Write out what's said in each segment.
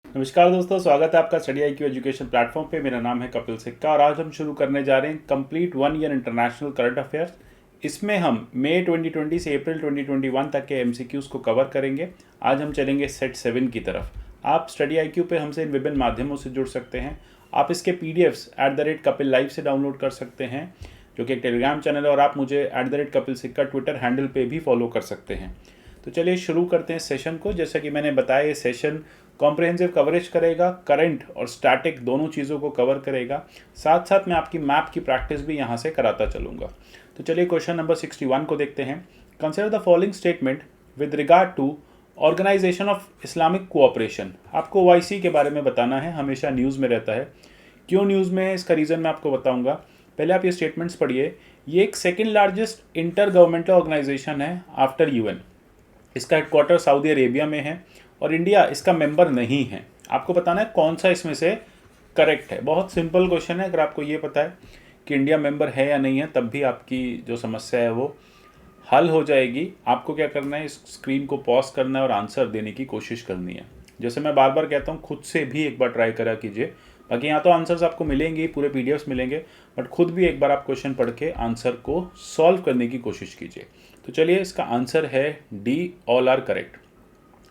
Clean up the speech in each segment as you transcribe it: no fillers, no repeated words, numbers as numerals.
नमस्कार दोस्तों, स्वागत है आपका स्टडी IQ एजुकेशन प्लेटफॉर्म पे। मेरा नाम है कपिल सिक्का और आज हम शुरू करने जा रहे हैं complete 1 year international current affairs. इसमें हम मई 2020 से अप्रैल 2021 तक के MCQs को कवर करेंगे। आज हम चलेंगे सेट 7 की तरफ। आप स्टडी IQ पे हमसे इन विभिन्न माध्यमों से जुड़ सकते हैं। आप इसके PDFs @कपिल लाइव से डाउनलोड कर सकते हैं, जो कि एक टेलीग्राम चैनल है, और आप मुझे @कपिल सिक्का ट्विटर हैंडल पे भी फॉलो कर सकते हैं। तो चलिए शुरू करते हैं सेशन को। जैसा कि मैंने बताया, ये सेशन कॉम्प्रिहेंसिव कवरेज करेगा, करंट और स्टैटिक दोनों चीज़ों को कवर करेगा। साथ साथ मैं आपकी मैप की प्रैक्टिस भी यहाँ से कराता चलूँगा। तो चलिए क्वेश्चन नंबर 61 को देखते हैं। Consider the following statement with regard to Organisation of Islamic Cooperation. आपको OIC के बारे में बताना है, हमेशा न्यूज़ में रहता है। क्यों न्यूज़ में है, इसका रीज़न मैं आपको बताऊँगा। पहले आप ये स्टेटमेंट्स पढ़िए। ये एक second largest intergovernmental organisation है आफ्टर UN। इसका हेडक्वार्टर सऊदी अरेबिया में है और इंडिया इसका मेंबर नहीं है। आपको बताना है कौन सा इसमें से करेक्ट है। बहुत सिंपल क्वेश्चन है। अगर आपको ये पता है कि इंडिया मेंबर है या नहीं है, तब भी आपकी जो समस्या है वो हल हो जाएगी। आपको क्या करना है, इस स्क्रीन को पॉज करना है और आंसर देने की कोशिश करनी है। जैसे मैं बार बार कहता हूँ, खुद से भी एक बार ट्राई करा कीजिए। बाकी यहाँ तो आंसर्स आपको मिलेंगे, पूरे PDFs मिलेंगे, बट खुद भी एक बार आप क्वेश्चन पढ़ के आंसर को सॉल्व करने की कोशिश कीजिए। तो चलिए, इसका आंसर है D, ऑल आर करेक्ट।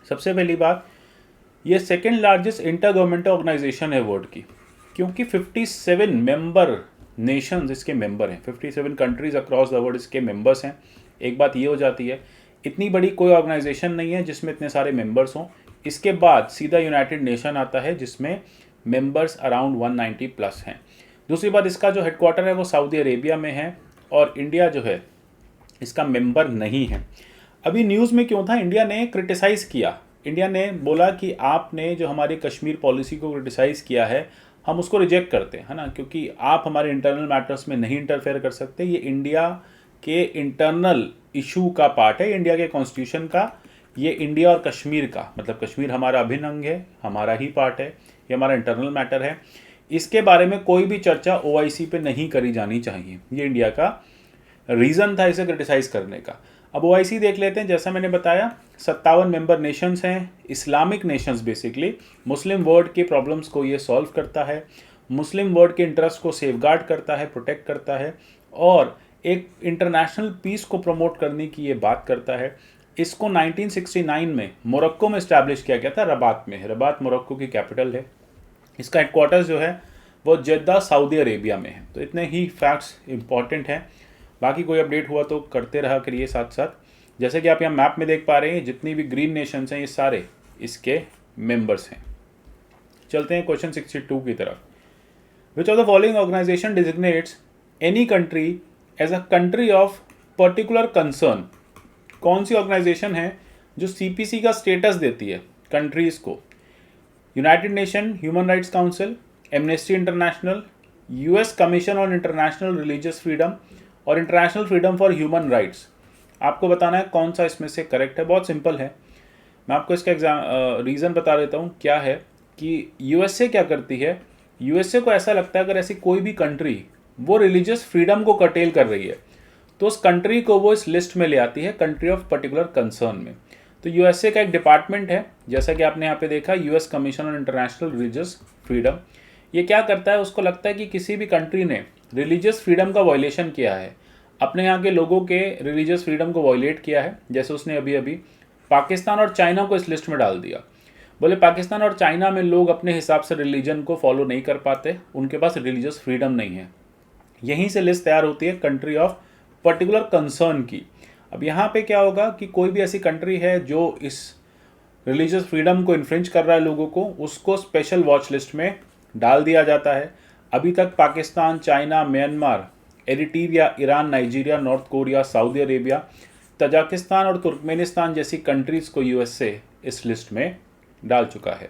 सबसे पहली बात, ये second largest intergovernmental organisation है वर्ल्ड की, क्योंकि 57 मेंबर नेशंस इसके मेंबर हैं। 57 कंट्रीज अक्रॉस द वर्ल्ड इसके मेंबर्स हैं। एक बात ये हो जाती है, इतनी बड़ी कोई ऑर्गेनाइजेशन नहीं है जिसमें इतने सारे मेंबर्स हों। इसके बाद सीधा यूनाइटेड नेशन आता है, जिसमें मेंबर्स अराउंड 190 प्लस हैं। दूसरी बात, इसका जो हेडक्वार्टर है वो सऊदी अरेबिया में है और इंडिया जो है इसका मेंबर नहीं है। अभी न्यूज़ में क्यों था, इंडिया ने क्रिटिसाइज़ किया। इंडिया ने बोला कि आपने जो हमारी कश्मीर पॉलिसी को क्रिटिसाइज़ किया है, हम उसको रिजेक्ट करते हैं, है ना, क्योंकि आप हमारे इंटरनल मैटर्स में नहीं इंटरफेयर कर सकते। ये इंडिया के इंटरनल इशू का पार्ट है, इंडिया के कॉन्स्टिट्यूशन का। ये इंडिया और कश्मीर का, मतलब कश्मीर हमारा अभिन्न अंग है, हमारा ही पार्ट है, ये हमारा इंटरनल मैटर है। इसके बारे में कोई भी चर्चा OIC पे नहीं करी जानी चाहिए। ये इंडिया का रीज़न था इसे क्रिटिसाइज करने का। अब OIC देख लेते हैं। जैसा मैंने बताया, 57 मेंबर नेशंस हैं, इस्लामिक नेशंस बेसिकली। मुस्लिम वर्ल्ड के प्रॉब्लम्स को ये सॉल्व करता है, मुस्लिम वर्ल्ड के इंटरेस्ट को सेफगार्ड करता है, प्रोटेक्ट करता है, और एक इंटरनेशनल पीस को प्रमोट करने की ये बात करता है। इसको 1969 में मोरक्को में इस्टेब्लिश किया गया था, रबात में। रबात मोरक्को की कैपिटल है। इसका हेडक्वार्टर्स जो है वो जेद्दा सऊदी अरेबिया में है। तो इतने ही फैक्ट्स इंपॉर्टेंट हैं। बाकी कोई अपडेट हुआ तो करते रहा करिए साथ साथ। जैसे कि आप यहाँ मैप में देख पा रहे हैं, जितनी भी ग्रीन नेशंस हैं ये सारे इसके मेंबर्स हैं। चलते हैं क्वेश्चन 62 की तरफ। Which of the following organisation designates any country as a country of particular concern. कौन सी ऑर्गेनाइजेशन है जो CPC का स्टेटस देती है कंट्रीज को? United Nation human rights council, Amnesty International, US commission on international religious freedom और international freedom for human rights. आपको बताना है कौन सा इसमें से करेक्ट है। बहुत सिंपल है, मैं आपको इसका रीज़न बता देता हूँ। क्या है कि USA क्या करती है, USA को ऐसा लगता है अगर ऐसी कोई भी कंट्री वो रिलीजियस फ्रीडम को कर्टेल कर रही है, तो उस कंट्री को वो इस लिस्ट में ले आती है, कंट्री ऑफ पर्टिकुलर कंसर्न में। तो USA का एक डिपार्टमेंट है, जैसा कि आपने यहाँ पे देखा, US commission on international religious freedom. ये क्या करता है, उसको लगता है कि किसी भी कंट्री ने रिलीजियस फ्रीडम का वायलेशन किया है, अपने यहाँ के लोगों के रिलीजियस फ्रीडम को वायलेट किया है। जैसे उसने अभी अभी पाकिस्तान और चाइना को इस लिस्ट में डाल दिया। बोले पाकिस्तान और चाइना में लोग अपने हिसाब से रिलीजन को फॉलो नहीं कर पाते, उनके पास रिलीजियस फ्रीडम नहीं है। यहीं से लिस्ट तैयार होती है कंट्री ऑफ पर्टिकुलर कंसर्न की। अब यहाँ पे क्या होगा कि कोई भी ऐसी कंट्री है जो इस रिलीजियस फ्रीडम को इन्फ्रिंज कर रहा है लोगों को, उसको स्पेशल वॉच लिस्ट में डाल दिया जाता है। अभी तक Pakistan, China, Myanmar, Eritrea, Iran, Nigeria, north Korea, Saudi Arabia, Tajikistan और तुर्कमेनिस्तान जैसी कंट्रीज़ को USA इस लिस्ट में डाल चुका है।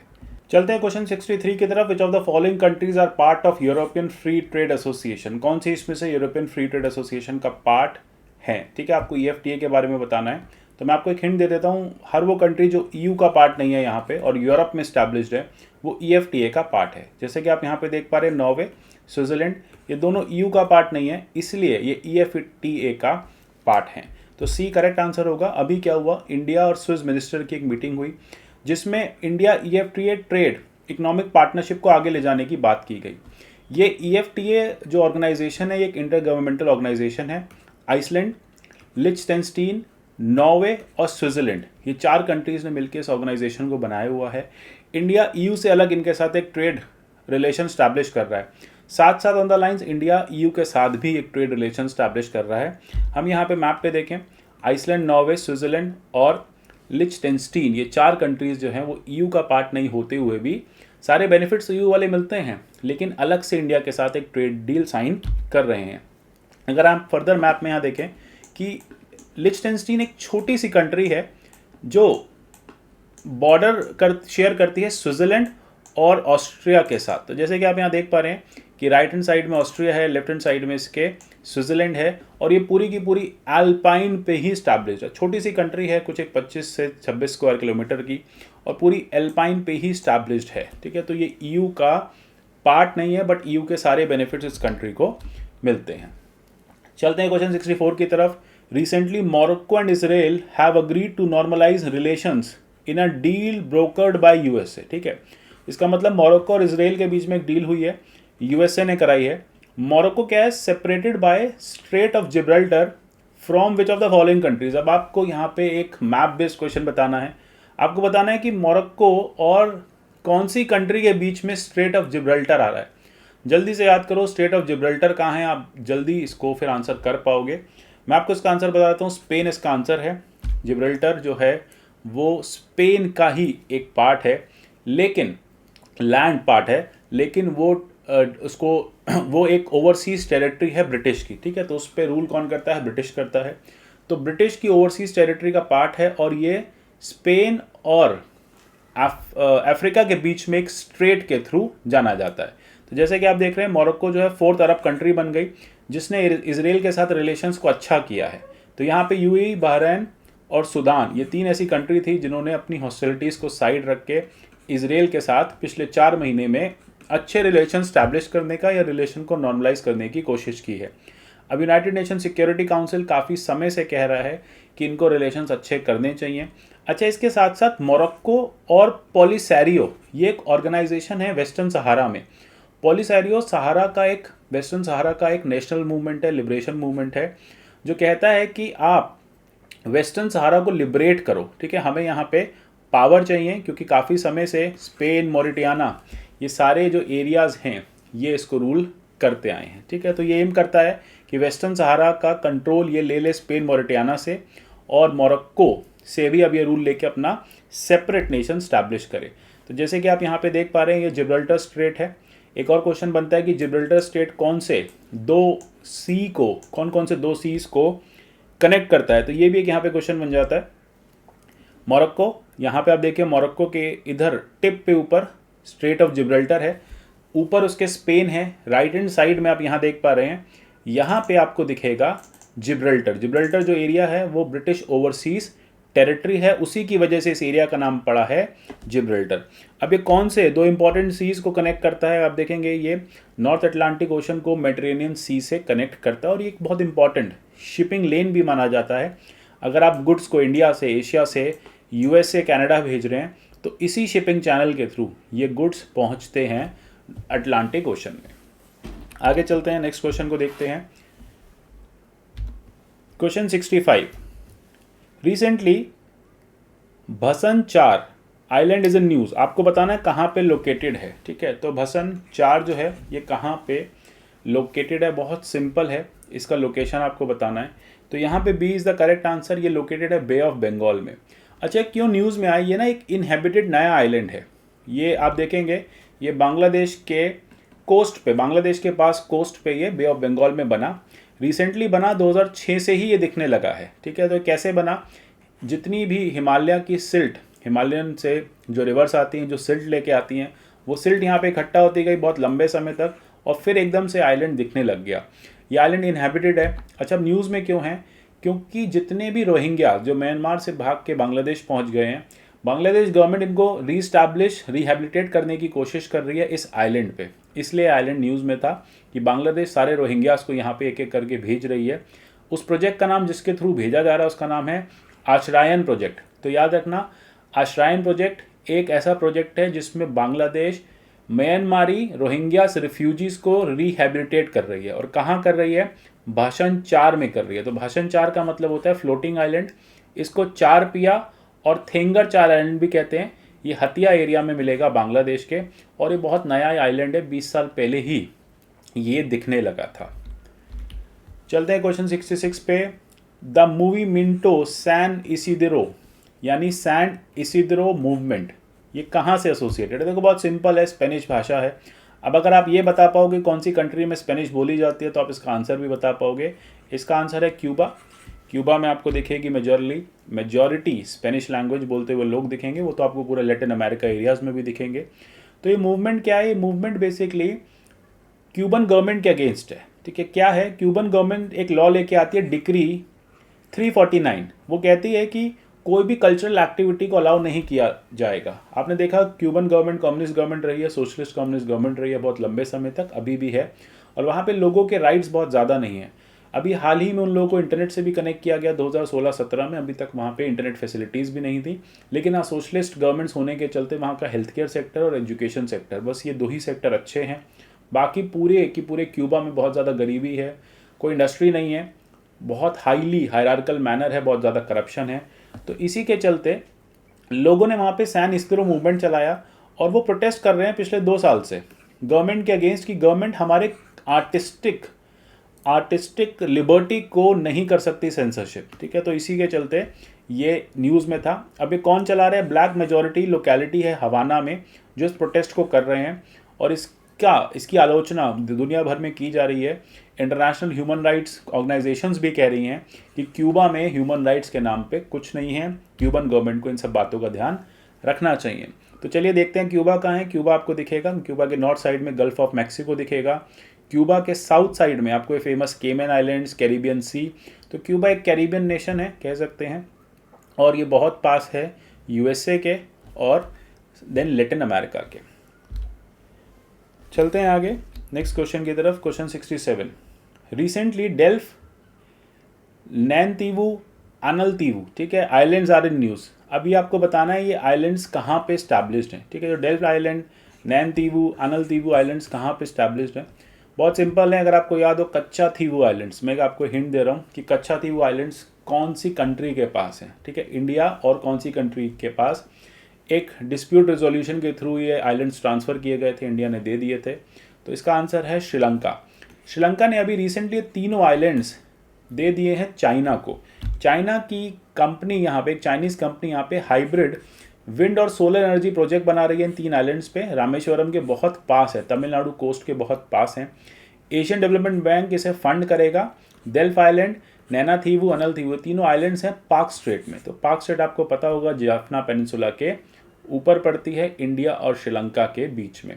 चलते हैं क्वेश्चन 63 की तरफ। Which of the following countries are part of European Free Trade Association. कौन सी इसमें से यूरोपियन फ्री ट्रेड एसोसिएशन का पार्ट है? ठीक है, आपको EFTA के बारे में बताना है। तो मैं आपको एक हिंट दे देता हूँ, हर वो कंट्री जो EU का पार्ट नहीं है यहाँ पे और यूरोप में स्टैब्लिश्ड है, वो EFTA का पार्ट है। जैसे कि आप यहाँ पे देख पा रहे हैं, नॉर्वे, स्विट्जरलैंड, ये दोनों EU का पार्ट नहीं है, इसलिए ये EFTA का पार्ट है। तो C करेक्ट आंसर होगा। अभी क्या हुआ, इंडिया और स्विस मिनिस्टर की एक मीटिंग हुई, जिसमें India EFTA trade economic partnership को आगे ले जाने की बात की गई। ये EFTA जो ऑर्गेनाइजेशन है, ये एक इंटर गवर्नमेंटल ऑर्गेनाइजेशन है। आइसलैंड, लिechtenstein, नॉर्वे और स्विट्जरलैंड, ये 4 कंट्रीज़ ने मिलकर इस ऑर्गेनाइजेशन को बनाया हुआ है। इंडिया EU से अलग इनके साथ एक ट्रेड रिलेशन स्टैब्लिश कर रहा है। साथ साथ on the lines India EU के साथ भी एक ट्रेड रिलेशन स्टैब्लिश कर रहा है। हम यहाँ पे मैप पे देखें, आइसलैंड, नॉर्वे, स्विट्जरलैंड और लिechtenstein, ये 4 कंट्रीज़ जो हैं वो EU का पार्ट नहीं होते हुए भी सारे बेनिफिट्स EU वाले मिलते हैं, लेकिन अलग से इंडिया के साथ एक ट्रेड डील साइन कर रहे हैं। अगर आप फर्दर मैप में यहाँ देखें कि लिechtenstein एक छोटी सी कंट्री है जो बॉर्डर शेयर करती है स्विट्ज़रलैंड और ऑस्ट्रिया के साथ। तो जैसे कि आप यहाँ देख पा रहे हैं कि राइट हैंड साइड में ऑस्ट्रिया है, लेफ्ट हैंड साइड में इसके स्विट्ज़रलैंड है, और ये पूरी की पूरी एल्पाइन पे ही स्टैब्लिश्ड है। छोटी सी कंट्री है, कुछ एक 25 से 26 स्क्वायर किलोमीटर की, और पूरी एल्पाइन पे ही स्टैब्लिश्ड है। ठीक है, तो ये EU का पार्ट नहीं है, बट EU के सारे बेनिफिट्स इस कंट्री को मिलते हैं। चलते हैं क्वेश्चन 64 की तरफ। Recently Morocco and Israel have agreed to normalise relations in a deal brokered by USA। ठीक है, इसका मतलब मोरक्को और इसराइल के बीच में एक डील हुई है, USA ने कराई है। मोरक्को क्या है, separated by straight of Gibraltar from which of the following countries. अब आपको यहाँ पे एक मैप बेस्ड क्वेश्चन बताना है। आपको बताना है कि मोरक्को और कौन सी कंट्री के बीच में स्ट्रेट ऑफ जिब्राल्टर आ रहा है। जल्दी से याद करो स्ट्रेट ऑफ जिब्राल्टर कहाँ है, आप जल्दी इसको फिर आंसर कर पाओगे। मैं आपको इसका आंसर बता देता हूँ, स्पेन इसका आंसर है। जिब्राल्टर जो है वो स्पेन का ही एक पार्ट है, लेकिन लैंड पार्ट है, लेकिन वो उसको वो एक ओवरसीज टेरिटरी है ब्रिटिश की। ठीक है, तो उस पर रूल कौन करता है, ब्रिटिश करता है। तो ब्रिटिश की ओवरसीज टेरिटरी का पार्ट है, और ये स्पेन और अफ्रीका के बीच में एक स्ट्रेट के थ्रू जाना जाता है। तो जैसे कि आप देख रहे हैं, मोरक्को जो है 4th अरब कंट्री बन गई, जिसने इसराइल के साथ रिलेशंस को अच्छा किया है। तो यहाँ पे UAE, बहरीन और सूडान, ये 3 ऐसी कंट्री थी जिन्होंने अपनी हॉस्टिलिटीज़ को साइड रख के इसराइल के साथ पिछले 4 महीने में अच्छे रिलेशन स्टैब्लिश करने का या रिलेशन को नॉर्मलाइज करने की कोशिश की है। अब यूनाइटेड नेशन सिक्योरिटी काउंसिल काफ़ी समय से कह रहा है कि इनको रिलेशंस अच्छे करने चाहिए। अच्छा, इसके साथ साथ मोरक्को और पॉलिसैरियो, ये एक ऑर्गेनाइजेशन है वेस्टर्न सहारा में। पॉलिसैरियो वेस्टर्न सहारा का एक नेशनल मूवमेंट है, लिबरेशन मूवमेंट है, जो कहता है कि आप वेस्टर्न सहारा को लिबरेट करो। ठीक है, हमें यहाँ पे पावर चाहिए, क्योंकि काफ़ी समय से स्पेन, मोरिटाना, ये सारे जो एरियाज़ हैं ये इसको रूल करते आए हैं। ठीक है, तो ये एम करता है कि वेस्टर्न सहारा का कंट्रोल ये ले स्पेन, मोरिटाना से, और मोरक्को से भी अब ये रूल लेके अपना सेपरेट नेशन स्टैब्लिश करे। तो जैसे कि आप यहाँ पे देख पा रहे हैं, ये जिब्राल्टर स्ट्रेट है। एक और क्वेश्चन बनता है कि जिब्राल्टर स्ट्रेट कौन से 2 सीज को कनेक्ट करता है। तो ये भी एक यहाँ पे क्वेश्चन बन जाता है। मोरक्को, यहाँ पे आप देखिए मोरक्को के इधर टिप पे ऊपर स्ट्रेट ऑफ जिब्राल्टर है, ऊपर उसके स्पेन है। राइट हैंड साइड में आप यहाँ देख पा रहे हैं, यहाँ पे आपको दिखेगा जिब्राल्टर जो एरिया है वो ब्रिटिश ओवरसीज टेरिटरी है, उसी की वजह से इस एरिया का नाम पड़ा है जिब्राल्टर। अब ये कौन से 2 इंपॉर्टेंट सीज को कनेक्ट करता है, आप देखेंगे ये नॉर्थ अटलांटिक ओशन को मेडिटेरेनियन सी से कनेक्ट करता है, और ये एक बहुत इंपॉर्टेंट शिपिंग लेन भी माना जाता है। अगर आप गुड्स को इंडिया से, एशिया से, USA, कनाडा भेज रहे हैं, तो इसी शिपिंग चैनल के थ्रू ये गुड्स पहुंचते हैं अटलांटिक ओशन में। आगे चलते हैं, नेक्स्ट क्वेश्चन को देखते हैं। Question 65, recently Bhasan 4 island is in news. आपको बताना है कहाँ पे लोकेटेड है। ठीक है, तो भसन 4 जो है ये कहाँ पे लोकेटेड है, बहुत सिंपल है, इसका लोकेशन आपको बताना है। तो यहाँ पे B is the correct answer, ये लोकेटेड है बे ऑफ बंगाल में। अच्छा, क्यों न्यूज़ में आई, ये ना एक इनहेबिटेड नया आइलैंड है। ये आप देखेंगे ये बांग्लादेश के कोस्ट पे, बांग्लादेश के पास कोस्ट पे ये बे ऑफ बंगाल में बना, रिसेंटली बना, 2006 से ही ये दिखने लगा है। ठीक है, तो कैसे बना, जितनी भी हिमालय की सिल्ट, हिमालयन से जो रिवर्स आती हैं, जो सिल्ट लेके आती हैं, वो सिल्ट यहाँ पे इकट्ठा होती गई बहुत लंबे समय तक, और फिर एकदम से आइलैंड दिखने लग गया। ये आइलैंड इनहेबिटेड है। अच्छा, अब न्यूज़ में क्यों है, क्योंकि जितने भी रोहिंग्या जो म्यांमार से भाग के बांग्लादेश पहुँच गए हैं, बांग्लादेश गवर्नमेंट इनको रिहेबिलिटेट करने की कोशिश कर रही है इस आइलैंड पे, इसलिए आइलैंड न्यूज़ में था कि बांग्लादेश सारे रोहिंग्यास को यहाँ पे एक एक करके भेज रही है। उस प्रोजेक्ट का नाम जिसके थ्रू भेजा जा रहा है उसका नाम है आश्रायन प्रोजेक्ट। तो याद रखना, आश्रायन प्रोजेक्ट एक ऐसा प्रोजेक्ट है जिसमें बांग्लादेश म्यांमारी रोहिंग्यास रिफ्यूजीज़ को रिहेबिलिटेट कर रही है। और कहाँ कर रही है? भाषण 4 में कर रही है। तो भाषण 4 का मतलब होता है फ्लोटिंग आइलैंड। इसको 4 पिया और थेंगर 4 आइलैंड भी कहते हैं। ये हतिया एरिया में मिलेगा बांग्लादेश के, और ये बहुत नया आइलैंड है, 20 साल पहले ही ये दिखने लगा था। चलते हैं क्वेश्चन 66 पे। द मूवी मिंटो सैन इसिद्रो यानी सैन इसिद्रो मूवमेंट, ये कहाँ से एसोसिएटेड है? देखो बहुत सिंपल है, स्पेनिश भाषा है। अब अगर आप ये बता पाओगे कौन सी कंट्री में स्पेनिश बोली जाती है तो आप इसका आंसर भी बता पाओगे। इसका आंसर है क्यूबा। क्यूबा में आपको दिखेगी मेजॉरिटी स्पेनिश लैंग्वेज बोलते हुए लोग दिखेंगे, वो तो आपको पूरा लैटिन अमेरिका एरियाज़ में भी दिखेंगे। तो ये मूवमेंट क्या है? ये मूवमेंट बेसिकली क्यूबन गवर्नमेंट के अगेंस्ट है। ठीक है, क्या है? क्यूबन गवर्नमेंट एक लॉ लेके आती है, डिक्री 349। वो कहती है कि कोई भी कल्चरल एक्टिविटी को अलाउ नहीं किया जाएगा। आपने देखा क्यूबन गवर्नमेंट कम्युनिस्ट गवर्नमेंट रही है, सोशलिस्ट कम्युनिस्ट गवर्नमेंट रही है बहुत लंबे समय तक, अभी भी है, और वहाँ पे लोगों के राइट्स बहुत ज़्यादा नहीं है। अभी हाल ही में उन लोगों को इंटरनेट से भी कनेक्ट किया गया 2016-17 में, अभी तक वहाँ पे इंटरनेट फैसिलिटीज़ भी नहीं थी। लेकिन हाँ, सोशलिस्ट गवर्नमेंट्स होने के चलते वहाँ का हेल्थ केयर सेक्टर और एजुकेशन सेक्टर, बस ये 2 ही सेक्टर अच्छे हैं। बाकी पूरे क्यूबा में बहुत ज़्यादा गरीबी है, कोई इंडस्ट्री नहीं है, बहुत हाईली हायरार्कल मैनर है, बहुत ज़्यादा करप्शन है। तो इसी के चलते लोगों ने वहाँ पे सैन इसिद्रो मूवमेंट चलाया, और वो प्रोटेस्ट कर रहे हैं पिछले 2 साल से गवर्नमेंट के अगेंस्ट कि गवर्नमेंट हमारे आर्टिस्टिक लिबर्टी को नहीं कर सकती सेंसरशिप। ठीक है, तो इसी के चलते ये न्यूज़ में था। अब ये कौन चला रहा है? ब्लैक मेजॉरिटी लोकेलिटी है हवाना में जो इस प्रोटेस्ट को कर रहे हैं, और इसकी आलोचना दुनिया भर में की जा रही है। इंटरनेशनल ह्यूमन राइट्स ऑर्गेनाइजेशंस भी कह रही हैं कि क्यूबा में ह्यूमन राइट्स के नाम पे कुछ नहीं है, क्यूबन गवर्नमेंट को इन सब बातों का ध्यान रखना चाहिए। तो चलिए देखते हैं क्यूबा कहाँ है। क्यूबा आपको दिखेगा, क्यूबा के नॉर्थ साइड में गल्फ ऑफ मैक्सिको दिखेगा। क्यूबा के साउथ साइड में आपको ये फेमस केमन आइलैंड्स, कैरिबियन सी। तो क्यूबा एक कैरिबियन नेशन है कह सकते हैं, और ये बहुत पास है यूएसए के और देन लैटिन अमेरिका के। चलते हैं आगे नेक्स्ट क्वेश्चन की तरफ। क्वेश्चन 67। रिसेंटली डेल्फ, नैनतीवू, अनलतीवू, ठीक है, आइलैंड्स आर इन न्यूज़। अभी आपको बताना है ये आइलैंड्स कहाँ पे स्टैब्लिश्ड हैं। ठीक है, जो डेल्फ आइलैंड, नैनतीवू, अनलतीवू आइलैंड्स कहाँ पे स्टैब्लिश्ड हैं? बहुत सिंपल है, अगर आपको याद हो कच्चा थीवू आइलैंड्स। मैं आपको हिंट दे रहा हूँ कि कच्चा थीवू आइलैंड्स कौन सी कंट्री के पास है। ठीक है, इंडिया और कौन सी कंट्री के पास। एक डिस्प्यूट रेजोल्यूशन के थ्रू ये आइलैंड्स ट्रांसफ़र किए गए थे, इंडिया ने दे दिए थे। तो इसका आंसर है श्रीलंका। श्रीलंका ने अभी रिसेंटली 3 आइलैंड्स दे दिए हैं चाइना को। चाइना की कंपनी यहाँ पे, एक चाइनीज़ कंपनी यहाँ पे हाइब्रिड विंड और सोलर एनर्जी प्रोजेक्ट बना रही है इन 3 आइलैंड्स पे। रामेश्वरम के बहुत पास है, तमिलनाडु कोस्ट के बहुत पास हैं। एशियन डेवलपमेंट बैंक इसे फंड करेगा। डेल्फ आइलैंड, नैनाथीवू, अनलथीवू, तीनों आइलैंड्स हैं पार्क स्ट्रेट में। तो पार्क स्ट्रेट आपको पता होगा जाफना पेनिनसुला के ऊपर पड़ती है, इंडिया और श्रीलंका के बीच में।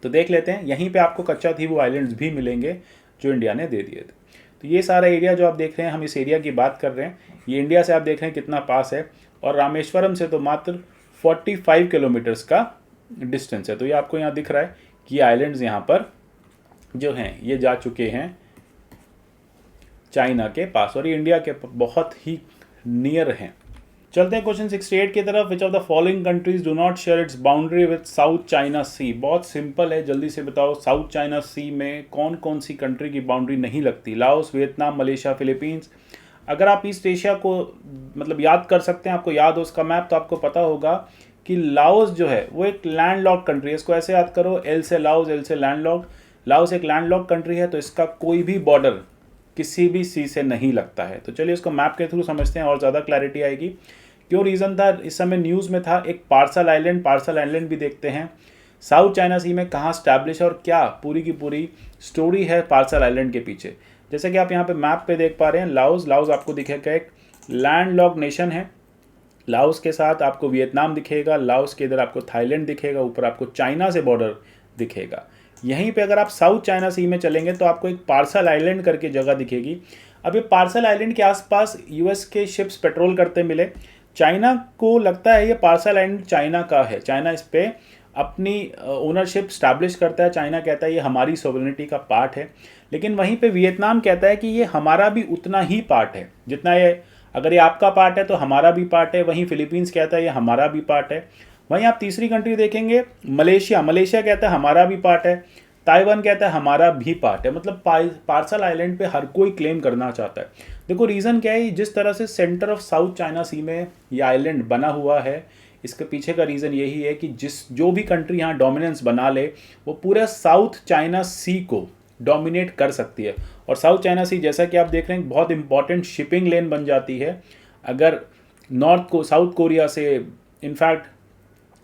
तो देख लेते हैं, यहीं पे आपको कच्चा थीवू आइलैंड्स भी मिलेंगे जो इंडिया ने दे दिए थे। तो ये सारा एरिया जो आप देख रहे हैं, हम इस एरिया की बात कर रहे हैं, ये इंडिया से आप देख रहे हैं कितना पास है, और रामेश्वरम से तो मात्र 45 किलोमीटर्स का डिस्टेंस है। तो ये आपको यहाँ दिख रहा है कि ये आइलैंड्स यहाँ पर जो हैं ये जा चुके हैं चाइना के पास, और ये इंडिया के बहुत ही नियर हैं। चलते हैं क्वेश्चन 68 की तरफ। Which of the following countries do not share its boundary with South China Sea. बहुत सिंपल है, जल्दी से बताओ, साउथ चाइना सी में कौन कौन सी कंट्री की बाउंड्री नहीं लगती? Laos, Vietnam, Malaysia, Philippines. अगर आप ईस्ट एशिया को मतलब याद कर सकते हैं, आपको याद हो उसका मैप, तो आपको पता होगा कि लाओस जो है वो एक लैंडलॉक्ड कंट्री है। इसको ऐसे याद करो, एल से लाओस, एल से लैंडलॉक्ड। लाओस एक लैंडलॉक्ड कंट्री है, तो इसका कोई भी बॉर्डर किसी भी सी से नहीं लगता है। तो चलिए इसको मैप के थ्रू समझते हैं और ज़्यादा क्लैरिटी आएगी। क्यों रीज़न था? इस समय न्यूज़ में था एक पार्सल आइलैंड भी देखते हैं साउथ चाइना सी में कहाँ स्टैब्लिश है, और क्या पूरी की पूरी स्टोरी है पार्सल आइलैंड के पीछे। जैसे कि आप यहाँ पे मैप पे देख पा रहे हैं, लाओस आपको दिखेगा एक लैंडलॉक्ड नेशन है। लाओस के साथ आपको वियतनाम दिखेगा, लाओस के इधर आपको थाईलैंड दिखेगा, ऊपर आपको चाइना से बॉर्डर दिखेगा। यहीं पे अगर आप साउथ चाइना सी में चलेंगे तो आपको एक पार्सल आइलैंड करके जगह दिखेगी। अब ये पार्सल आइलैंड के आसपास यूएस के शिप्स पेट्रोल करते मिले। चाइना को लगता है ये पार्सल आइलैंड चाइना का है, चाइना इस पे अपनी ओनरशिप स्टैब्लिश करता है। चाइना कहता है ये हमारी सॉवरेनिटी का पार्ट है, लेकिन वहीं पे वियतनाम कहता है कि ये हमारा भी उतना ही पार्ट है जितना ये, अगर ये आपका पार्ट है तो हमारा भी पार्ट है। वहीं फिलीपींस कहता है ये हमारा भी पार्ट है। वहीं आप तीसरी कंट्री देखेंगे मलेशिया, मलेशिया कहता है हमारा भी पार्ट है, ताइवान कहता है हमारा भी पार्ट है, मतलब पार्सल आइलैंड पे हर कोई क्लेम करना चाहता है। देखो रीज़न क्या है, जिस तरह से सेंटर ऑफ साउथ चाइना सी में ये आइलैंड बना हुआ है, इसके पीछे का रीज़न यही है कि जो भी कंट्री यहाँ डोमिनेंस बना ले वो पूरा साउथ चाइना सी को डोमिनेट कर सकती है। और साउथ चाइना सी जैसा कि आप देख रहे हैं बहुत इंपॉर्टेंट शिपिंग लेन बन जाती है। अगर साउथ कोरिया से, इनफैक्ट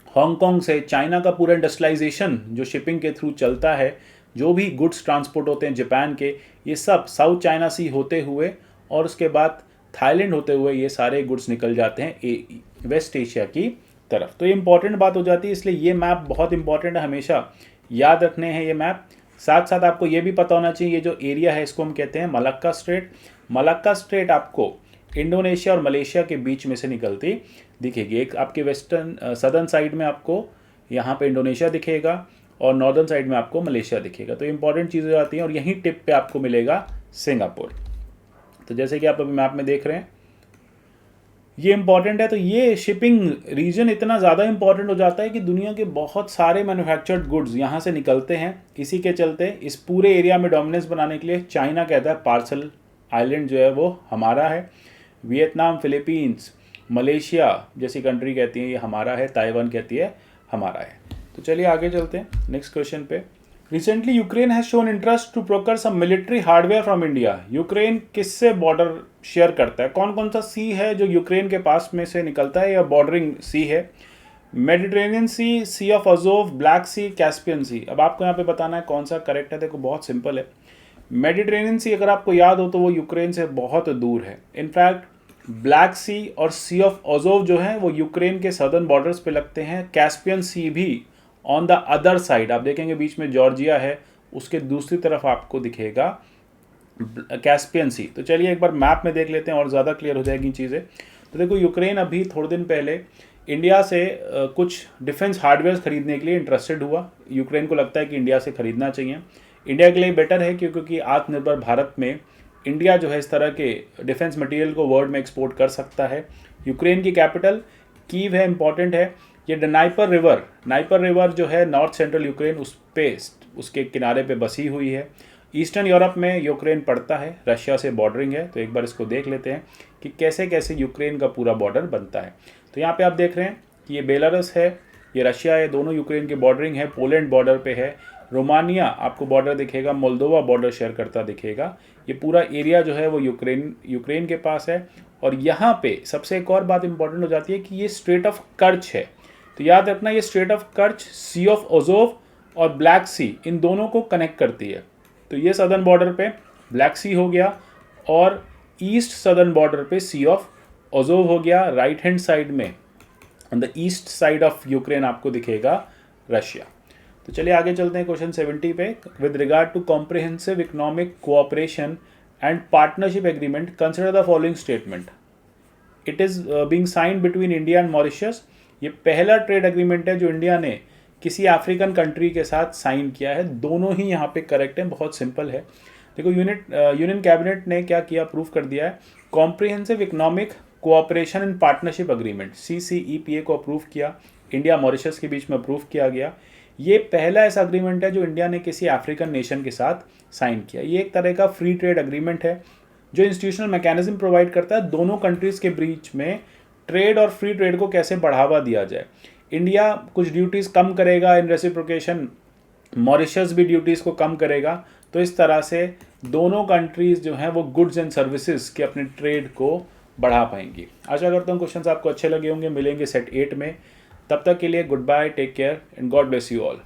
हांगकांग से चाइना का पूरा इंडस्ट्रियलाइजेशन जो शिपिंग के थ्रू चलता है, जो भी गुड्स ट्रांसपोर्ट होते हैं जापान के, ये सब साउथ चाइना सी होते हुए और उसके बाद थाईलैंड होते हुए ये सारे गुड्स निकल जाते हैं वेस्ट एशिया की तरफ। तो ये इंपॉर्टेंट बात हो जाती है, इसलिए ये मैप बहुत इंपॉर्टेंट है, हमेशा याद रखने हैं ये मैप। साथ साथ आपको ये भी पता होना चाहिए ये जो एरिया है इसको हम कहते हैं मलक्का स्ट्रेट। मलक्का स्ट्रेट आपको इंडोनेशिया और मलेशिया के बीच में से निकलती दिखेगी। एक आपके वेस्टर्न सदर्न साइड में आपको यहाँ पे इंडोनेशिया दिखेगा और नॉर्दर्न साइड में आपको मलेशिया दिखेगा। तो इंपॉर्टेंट चीज़ें आती हैं और यहीं टिप पे आपको मिलेगा सिंगापुर। तो जैसे कि आप अभी मैप में देख रहे हैं ये इंपॉर्टेंट है। तो ये शिपिंग रीजन इतना ज़्यादा इंपॉर्टेंट हो जाता है कि दुनिया के बहुत सारे मैन्युफैक्चर्ड गुड्स यहाँ से निकलते हैं। इसी के चलते इस पूरे एरिया में डोमिनेंस बनाने के लिए चाइना कहता है पार्सल आइलैंड जो है वो हमारा है। वियतनाम, फिलीपींस, मलेशिया जैसी कंट्री कहती है ये हमारा है, ताइवान कहती है हमारा है। तो चलिए आगे चलते हैं नेक्स्ट क्वेश्चन पे। Recently Ukraine has shown interest to procure some military hardware from India. Ukraine किससे बॉर्डर शेयर करता है? कौन कौन सा सी है जो यूक्रेन के पास में से निकलता है या बॉर्डरिंग सी है? Mediterranean Sea, Sea of Azov, Black Sea, Caspian Sea. अब आपको यहाँ पे बताना है कौन सा करेक्ट है। देखो बहुत सिंपल है। मेडिटेरेनियन सी अगर आपको याद हो तो वो यूक्रेन से बहुत दूर है। इनफैक्ट ब्लैक सी और सी ऑफ अजोव जो है वो यूक्रेन के सदर्न बॉर्डर्स पे लगते हैं। कैस्पियन सी भी ऑन द अदर साइड, आप देखेंगे बीच में जॉर्जिया है, उसके दूसरी तरफ आपको दिखेगा कैस्पियन सी। तो चलिए एक बार मैप में देख लेते हैं और ज़्यादा क्लियर हो जाएगी चीज़ें। तो देखो यूक्रेन अभी थोड़े दिन पहले इंडिया से कुछ डिफेंस हार्डवेयर खरीदने के लिए इंटरेस्टेड हुआ। यूक्रेन को लगता है कि इंडिया से खरीदना चाहिए। इंडिया के लिए बेटर है क्योंकि आत्मनिर्भर भारत में इंडिया जो है इस तरह के डिफेंस मटेरियल को वर्ल्ड में एक्सपोर्ट कर सकता है। यूक्रेन की कैपिटल कीव है, इंपॉर्टेंट है। ये नाइपर रिवर जो है नॉर्थ सेंट्रल यूक्रेन उसके किनारे पे बसी हुई है। ईस्टर्न यूरोप में यूक्रेन पड़ता है, रशिया से बॉर्डरिंग है। तो एक बार इसको देख लेते हैं कि कैसे कैसे यूक्रेन का पूरा बॉर्डर बनता है। तो यहाँ पे आप देख रहे हैं कि ये बेलारस है, ये रशिया है, दोनों यूक्रेन की बॉर्डरिंग है। पोलैंड बॉर्डर पे है, रोमानिया आपको बॉर्डर दिखेगा, मोल्दोवा बॉर्डर शेयर करता दिखेगा। ये पूरा एरिया जो है वो यूक्रेन के पास है। और यहाँ पे सबसे एक और बात इंपॉर्टेंट हो जाती है कि ये स्ट्रेट ऑफ कर्च है। तो याद रखना ये strait of Kerch Sea of Azov और ब्लैक सी इन दोनों को कनेक्ट करती है। तो ये सदर्न बॉर्डर पे ब्लैक सी हो गया और ईस्ट सदर्न बॉर्डर पे सी ऑफ अजोव हो गया। राइट हैंड साइड में on the east side of Ukraine आपको दिखेगा रशिया। तो चलिए आगे चलते हैं क्वेश्चन 70 पे। With regard to comprehensive economic cooperation and partnership agreement consider the following statement. It is being signed between India and Mauritius. ये पहला ट्रेड एग्रीमेंट है जो इंडिया ने किसी अफ्रीकन कंट्री के साथ साइन किया है। दोनों ही यहाँ पे करेक्ट हैं, बहुत सिंपल है। देखो यूनियन कैबिनेट ने क्या किया, अप्रूव कर दिया है comprehensive economic cooperation and partnership agreement CCEPA को अप्रूव किया। इंडिया मॉरिशस के बीच में अप्रूव किया गया। ये पहला ऐसा एग्रीमेंट है जो इंडिया ने किसी अफ्रीकन नेशन के साथ साइन किया। ये एक तरह का फ्री ट्रेड एग्रीमेंट है जो इंस्टीट्यूशनल मैकेनिज्म प्रोवाइड करता है दोनों कंट्रीज़ के बीच में ट्रेड और फ्री ट्रेड को कैसे बढ़ावा दिया जाए। इंडिया कुछ ड्यूटीज़ कम करेगा इन रेसिप्रोकेशन, मॉरिशस भी ड्यूटीज़ को कम करेगा। तो इस तरह से दोनों कंट्रीज़ जो हैं वो गुड्स एंड सर्विसेज के अपने ट्रेड को बढ़ा पाएंगी। आशा करता हूँ क्वेश्चंस आपको अच्छे लगे होंगे। मिलेंगे सेट 8 में, तब तक के लिए goodbye, take care and God bless you all.